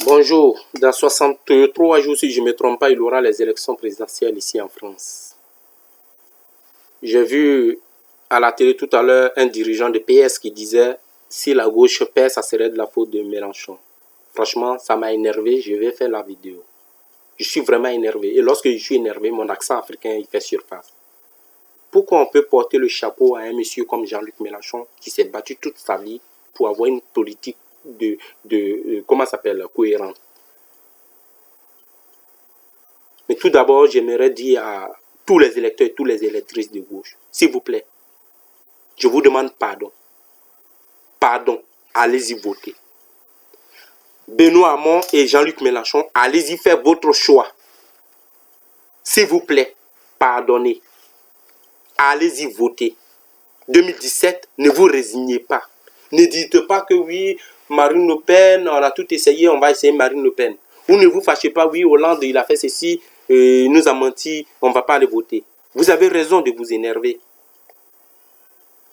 Bonjour, dans 63 jours, si je ne me trompe pas, il y aura les élections présidentielles ici en France. J'ai vu à la télé tout à l'heure un dirigeant de PS qui disait si la gauche perd, ça serait de la faute de Mélenchon. Franchement, ça m'a énervé, je vais faire la vidéo. Je suis vraiment énervé. Et lorsque je suis énervé, mon accent africain, il fait surface. Pourquoi on peut porter le chapeau à un monsieur comme Jean-Luc Mélenchon qui s'est battu toute sa vie pour avoir une politique comment ça s'appelle, cohérente? Mais tout d'abord, j'aimerais dire à tous les électeurs et toutes les électrices de gauche, s'il vous plaît, je vous demande pardon. Pardon, allez-y voter. Benoît Hamon et Jean-Luc Mélenchon, allez-y faire votre choix. S'il vous plaît, pardonnez. Allez-y voter. 2017, ne vous résignez pas. Ne dites pas que oui, Marine Le Pen, on a tout essayé, on va essayer Marine Le Pen. Ou ne vous fâchez pas, oui, Hollande, il a fait ceci, il nous a menti, on ne va pas aller voter. Vous avez raison de vous énerver.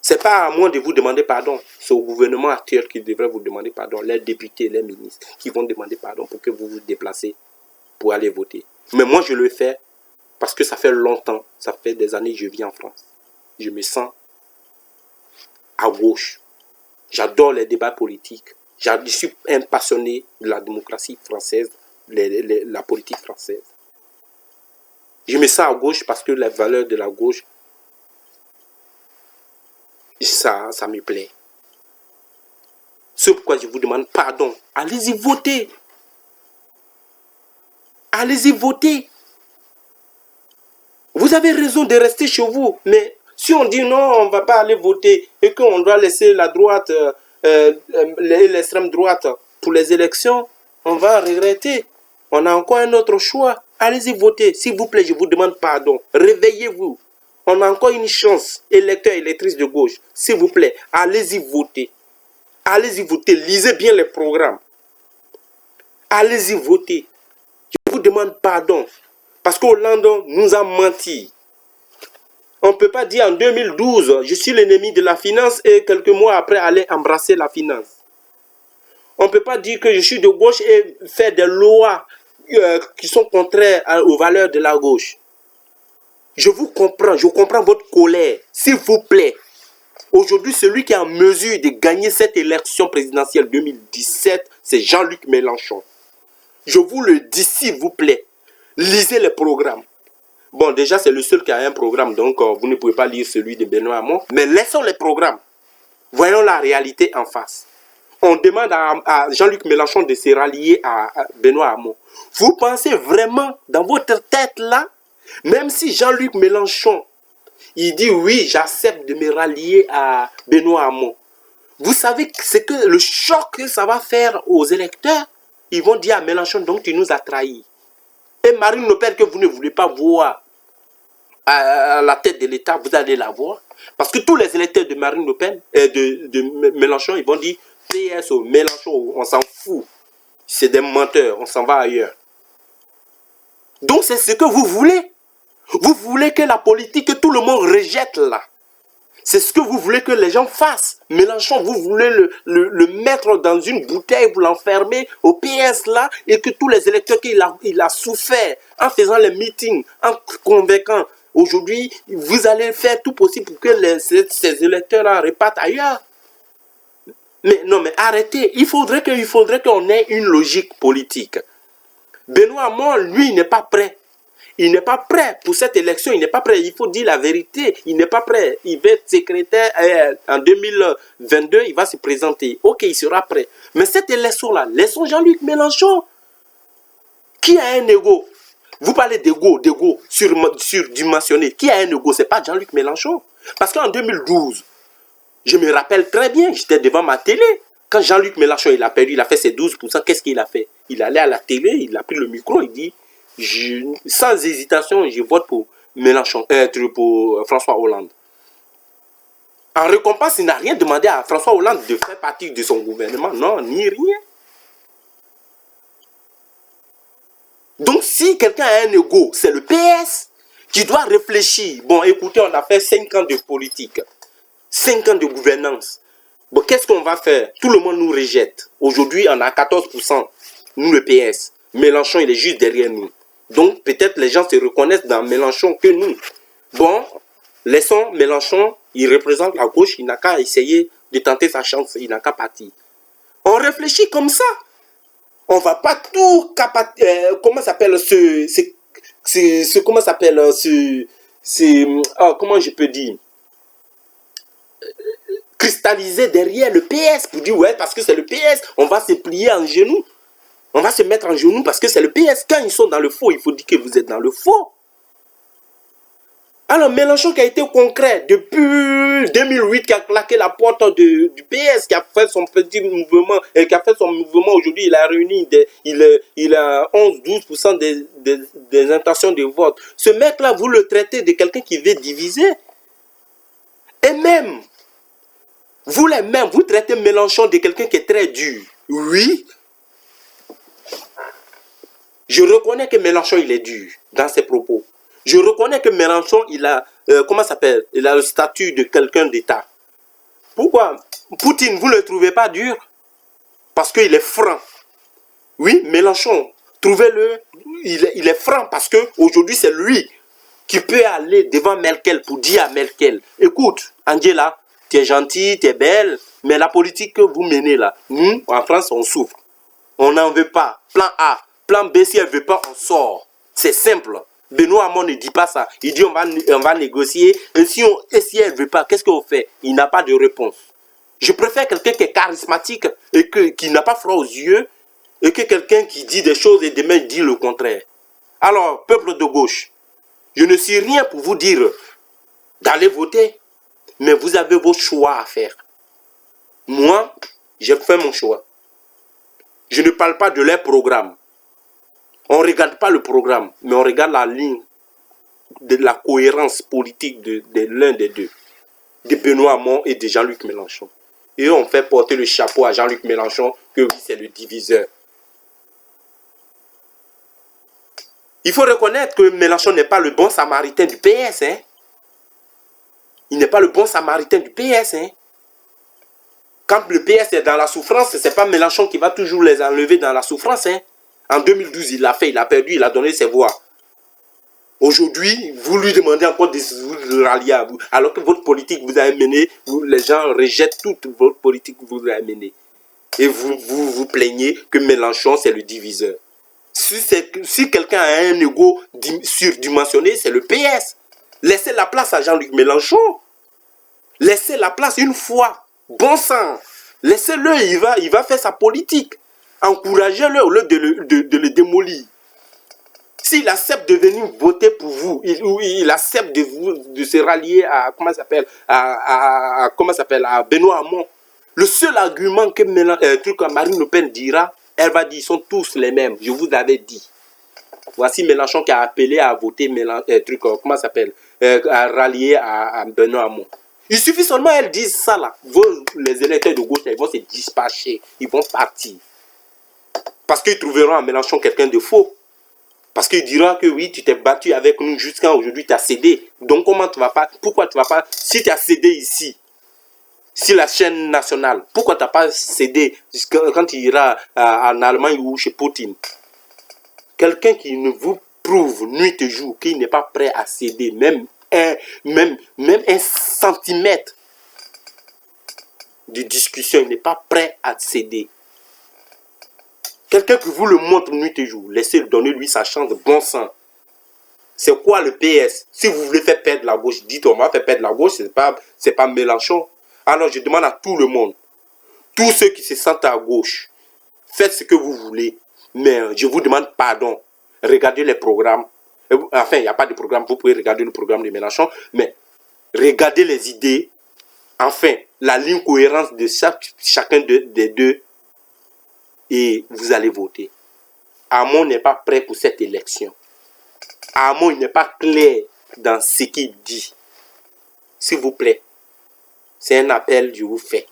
Ce n'est pas à moi de vous demander pardon. C'est au gouvernement actuel qui devrait vous demander pardon. Les députés, les ministres qui vont demander pardon pour que vous vous déplacez pour aller voter. Mais moi, je le fais parce que ça fait longtemps, ça fait des années que je vis en France. Je me sens à gauche. J'adore les débats politiques. Je suis un passionné de la démocratie française, la politique française. Je me sens à gauche parce que les valeurs de la gauche, ça me plaît. C'est pourquoi je vous demande pardon. Allez-y voter. Allez-y voter. Vous avez raison de rester chez vous, mais si on dit non, on ne va pas aller voter et qu'on doit laisser la droite, l'extrême droite pour les élections, on va regretter. On a encore un autre choix. Allez-y voter. S'il vous plaît, je vous demande pardon. Réveillez-vous. On a encore une chance, électeurs et électrices de gauche. S'il vous plaît, allez-y voter. Allez-y voter. Lisez bien les programmes. Allez-y voter. Je vous demande pardon. Parce qu'Hollande nous a menti. On ne peut pas dire en 2012, je suis l'ennemi de la finance et quelques mois après aller embrasser la finance. On ne peut pas dire que je suis de gauche et faire des lois qui sont contraires aux valeurs de la gauche. Je vous comprends, je comprends votre colère. S'il vous plaît, aujourd'hui, celui qui est en mesure de gagner cette élection présidentielle 2017, c'est Jean-Luc Mélenchon. Je vous le dis, s'il vous plaît, lisez les programmes. Bon, déjà, c'est le seul qui a un programme, donc vous ne pouvez pas lire celui de Benoît Hamon. Mais laissons les programmes. Voyons la réalité en face. On demande à Jean-Luc Mélenchon de se rallier à Benoît Hamon. Vous pensez vraiment, dans votre tête là, même si Jean-Luc Mélenchon, il dit oui, j'accepte de me rallier à Benoît Hamon. Vous savez ce que le choc que ça va faire aux électeurs? Ils vont dire à Mélenchon, donc tu nous as trahis. Et Marine Le Pen que vous ne voulez pas voir à la tête de l'État, vous allez la voir. Parce que tous les électeurs de Marine Le Pen, de Mélenchon, ils vont dire PSO, Mélenchon, on s'en fout. C'est des menteurs, on s'en va ailleurs. Donc c'est ce que vous voulez. Vous voulez que la politique, que tout le monde rejette là. C'est ce que vous voulez que les gens fassent. Mélenchon, vous voulez le mettre dans une bouteille, vous l'enfermer au PS là, et que tous les électeurs qu'il a souffert en faisant les meetings, en convaincant. Aujourd'hui, vous allez faire tout possible pour que ces électeurs-là repartent ailleurs. Mais non, mais arrêtez. Il faudrait qu'on ait une logique politique. Benoît Hamon, lui, n'est pas prêt. Il n'est pas prêt pour cette élection, il n'est pas prêt, il faut dire la vérité, il n'est pas prêt. Il va être secrétaire en 2022, il va se présenter. Ok, il sera prêt. Mais cette élection-là, laissons Jean-Luc Mélenchon. Qui a un ego? Vous parlez d'ego, surdimensionné. Qui a un ego? Ce n'est pas Jean-Luc Mélenchon. Parce qu'en 2012, je me rappelle très bien, j'étais devant ma télé. Quand Jean-Luc Mélenchon il a perdu, il a fait ses 12%, qu'est-ce qu'il a fait? Il allait à la télé, il a pris le micro, il dit... sans hésitation, je vote pour Mélenchon, pour François Hollande. En récompense, il n'a rien demandé à François Hollande de faire partie de son gouvernement. Non, ni rien. Donc, si quelqu'un a un ego, c'est le PS qui doit réfléchir. Bon, écoutez, on a fait 5 ans de politique, 5 ans de gouvernance. Bon, qu'est-ce qu'on va faire? Tout le monde nous rejette. Aujourd'hui, on a 14%. nous le PS. Mélenchon, il est juste derrière nous. Donc, peut-être les gens se reconnaissent dans Mélenchon que nous. Bon, laissons Mélenchon, il représente la gauche, il n'a qu'à essayer de tenter sa chance, il n'a qu'à partir. On réfléchit comme ça. On va pas tout comment s'appelle comment s'appelle comment je peux dire, cristalliser derrière le PS pour dire ouais, parce que c'est le PS, on va se plier en genoux. On va se mettre en genoux parce que c'est le PS. Quand ils sont dans le faux, il faut dire que vous êtes dans le faux. Alors Mélenchon qui a été concret depuis 2008, qui a claqué la porte du PS, qui a fait son petit mouvement, et qui a fait son mouvement aujourd'hui, il a réuni, il a 11-12% des intentions de vote. Ce mec-là, vous le traitez de quelqu'un qui veut diviser. Et même, vous traitez Mélenchon de quelqu'un qui est très dur. Oui, je reconnais que Mélenchon, il est dur dans ses propos. Je reconnais que Mélenchon, il a, il a le statut de quelqu'un d'État. Pourquoi Poutine, vous ne le trouvez pas dur? Parce qu'il est franc. Oui, Mélenchon, trouvez-le, il est franc parce qu'aujourd'hui, c'est lui qui peut aller devant Merkel pour dire à Merkel, écoute, Angela, tu es gentille, tu es belle, mais la politique que vous menez là, nous, en France, on souffre. On n'en veut pas. Plan A. Plan B, si elle ne veut pas, on sort. C'est simple. Benoît Hamon ne dit pas ça. Il dit on va négocier. Et si elle ne veut pas, qu'est-ce qu'on fait? Il n'a pas de réponse. Je préfère quelqu'un qui est charismatique et qui n'a pas froid aux yeux et que quelqu'un qui dit des choses et demain dit le contraire. Alors, peuple de gauche, je ne suis rien pour vous dire d'aller voter, mais vous avez vos choix à faire. Moi, j'ai fait mon choix. Je ne parle pas de leur programme. On ne regarde pas le programme, mais on regarde la ligne de la cohérence politique de l'un des deux, de Benoît Hamon et de Jean-Luc Mélenchon. Et on fait porter le chapeau à Jean-Luc Mélenchon que oui, c'est le diviseur. Il faut reconnaître que Mélenchon n'est pas le bon samaritain du PS. Hein? Il n'est pas le bon samaritain du PS. Hein? Quand le PS est dans la souffrance, ce n'est pas Mélenchon qui va toujours les enlever dans la souffrance. Hein? En 2012, il l'a fait, il a perdu, il a donné ses voix. Aujourd'hui, vous lui demandez encore de vous rallier à vous. Alors que votre politique vous avez menée, les gens rejettent toute votre politique que vous avez menée. Et vous plaignez que Mélenchon, c'est le diviseur. Si quelqu'un a un ego surdimensionné, c'est le PS. Laissez la place à Jean-Luc Mélenchon. Laissez la place une fois. Bon sang. Laissez-le, il va faire sa politique. Encouragez-le au lieu de le démolir. S'il accepte de venir voter pour vous, il accepte de se rallier à à Benoît Hamon, le seul argument que Marine Le Pen dira, elle va dire, ils sont tous les mêmes. Je vous avais dit. Voici Mélenchon qui a appelé à voter à rallier à Benoît Hamon. Il suffit seulement qu'elle dise ça là. Les électeurs de gauche, ils vont se dispatcher, ils vont partir. Parce qu'ils trouveront en Mélenchon quelqu'un de faux. Parce qu'il dira que oui, tu t'es battu avec nous jusqu'à aujourd'hui, tu as cédé. Donc comment tu vas pas, pourquoi tu vas pas, si tu as cédé ici, si la chaîne nationale, pourquoi tu n'as pas cédé quand tu iras en Allemagne ou chez Poutine? Quelqu'un qui ne vous prouve nuit et jour qu'il n'est pas prêt à céder, même un centimètre de discussion, il n'est pas prêt à céder. Quelqu'un qui vous le montre nuit et jour, laissez-le donner lui sa chance de bon sang. C'est quoi le PS? Si vous voulez faire perdre la gauche, dites on va faire perdre la gauche, c'est pas Mélenchon. Alors je demande à tout le monde, tous ceux qui se sentent à gauche, faites ce que vous voulez, mais je vous demande pardon. Regardez les programmes. Enfin, il n'y a pas de programme, vous pouvez regarder le programme de Mélenchon, mais regardez les idées. Enfin, la ligne cohérence de chacun des deux. Et vous allez voter. Hamon n'est pas prêt pour cette élection. Hamon n'est pas clair dans ce qu'il dit. S'il vous plaît, c'est un appel que je vous fais.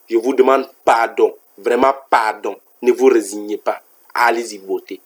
Je vous demande pardon, vraiment pardon. Ne vous résignez pas. Allez-y voter.